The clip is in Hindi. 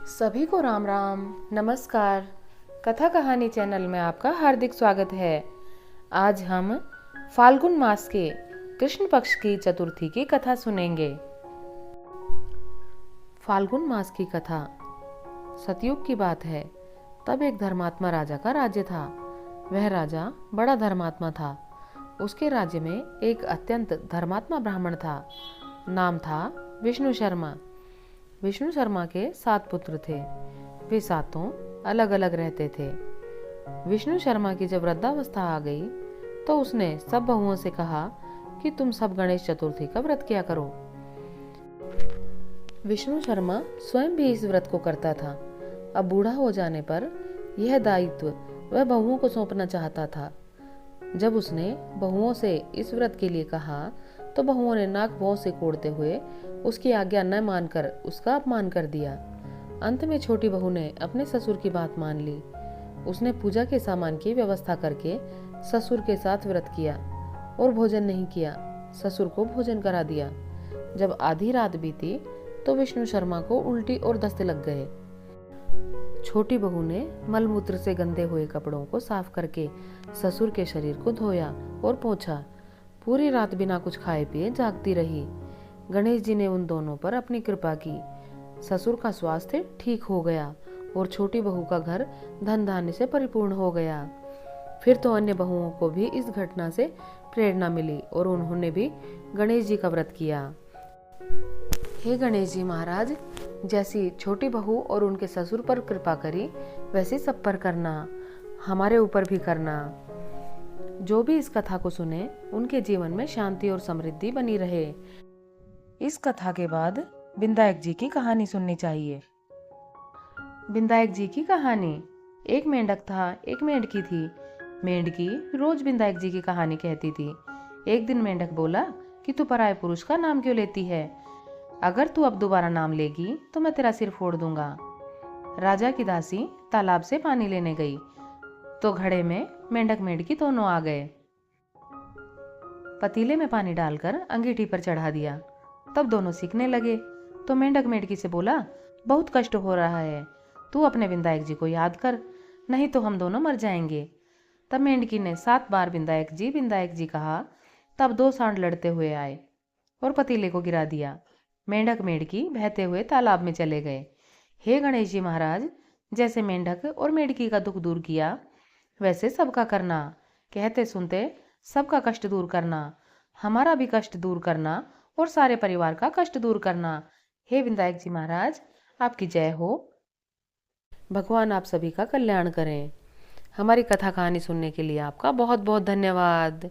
सभी को राम राम नमस्कार। कथा कहानी चैनल में आपका हार्दिक स्वागत है। आज हम फाल्गुन मास के कृष्ण पक्ष की चतुर्थी की कथा सुनेंगे। फाल्गुन मास की कथा सतयुग की बात है। तब एक धर्मात्मा राजा का राज्य था। वह राजा बड़ा धर्मात्मा था। उसके राज्य में एक अत्यंत धर्मात्मा ब्राह्मण था। नाम था विष्णु शर्मा। विष्णु शर्मा के 7 पुत्र थे। वे सातों अलग अलग रहते थे। विष्णु शर्मा की जब वृद्धावस्था आ गई तो उसने सब बहुओं से कहा कि तुम सब गणेश चतुर्थी का व्रत किया करो। विष्णु शर्मा स्वयं भी इस व्रत को करता था। अब बूढ़ा हो जाने पर यह दायित्व वह बहुओं को सौंपना चाहता था। जब उसने बहुओं से इस व्रत के लिए कहा तो बहुओं ने नाक भौं से कोड़ते हुए उसकी आज्ञा न मानकर उसका अपमान कर दिया। अंत में छोटी बहू ने अपने ससुर की बात मान ली। उसने पूजा के सामान की व्यवस्था करके ससुर के साथ व्रत किया और भोजन नहीं किया। ससुर को भोजन करा दिया। जब आधी रात बीती तो विष्णु शर्मा को उल्टी और दस्त लग गए। छोटी बहू ने मलमूत्र से गंदे हुए कपड़ों को साफ करके ससुर के शरीर को धोया और पोंछा। पूरी रात बिना कुछ खाए पिए जागती रही। गणेश जी ने उन दोनों पर अपनी कृपा की। ससुर का स्वास्थ्य ठीक हो गया और छोटी बहू का घर धन धान्य से परिपूर्ण हो गया। फिर तो अन्य बहुओं को भी इस घटना से प्रेरणा मिली और उन्होंने भी गणेश जी का व्रत किया। हे गणेश जी महाराज, जैसी छोटी बहू और उनके ससुर पर कृपा करी वैसे सब पर करना, हमारे ऊपर भी करना। जो भी इस कथा को सुने उनके जीवन में शांति और समृद्धि बनी रहे। इस कथा के बाद विनायक जी की कहानी सुननी चाहिए। विनायक जी की कहानी। एक मेंढक था, एक मेंढकी थी। मेंढकी रोज विनायक जी की कहानी कहती थी। एक दिन मेंढक बोला कि तू पराये पुरुष का नाम क्यों लेती है? अगर तू अब दोबारा नाम लेगी तो मैं तेरा सिर फोड़ दूंगा। राजा की दासी तालाब से पानी लेने गई तो घड़े में मेंढक मेंढकी दोनों आ गए। पतीले में पानी डालकर अंगीठी पर चढ़ा दिया। तब दोनों सीखने लगे तो मेंढक मेंढकी से बोला, बहुत कष्ट हो रहा है, तू अपने विनायक जी को याद कर, नहीं तो हम दोनों मर जाएंगे। तब मेंढकी ने 7 बार विनायक जी कहा। तब 2 सांड लड़ते हुए आए और पतीले को गिरा दिया। मेंढक मेंढकी बहते हुए तालाब में चले गए। हे गणेश जी महाराज, जैसे मेंढक और मेंढकी का दुख दूर किया वैसे सबका करना। कहते सुनते सबका कष्ट दूर करना, हमारा भी कष्ट दूर करना और सारे परिवार का कष्ट दूर करना। हे विनायक जी महाराज, आपकी जय हो। भगवान आप सभी का कल्याण करें। हमारी कथा कहानी सुनने के लिए आपका बहुत बहुत धन्यवाद।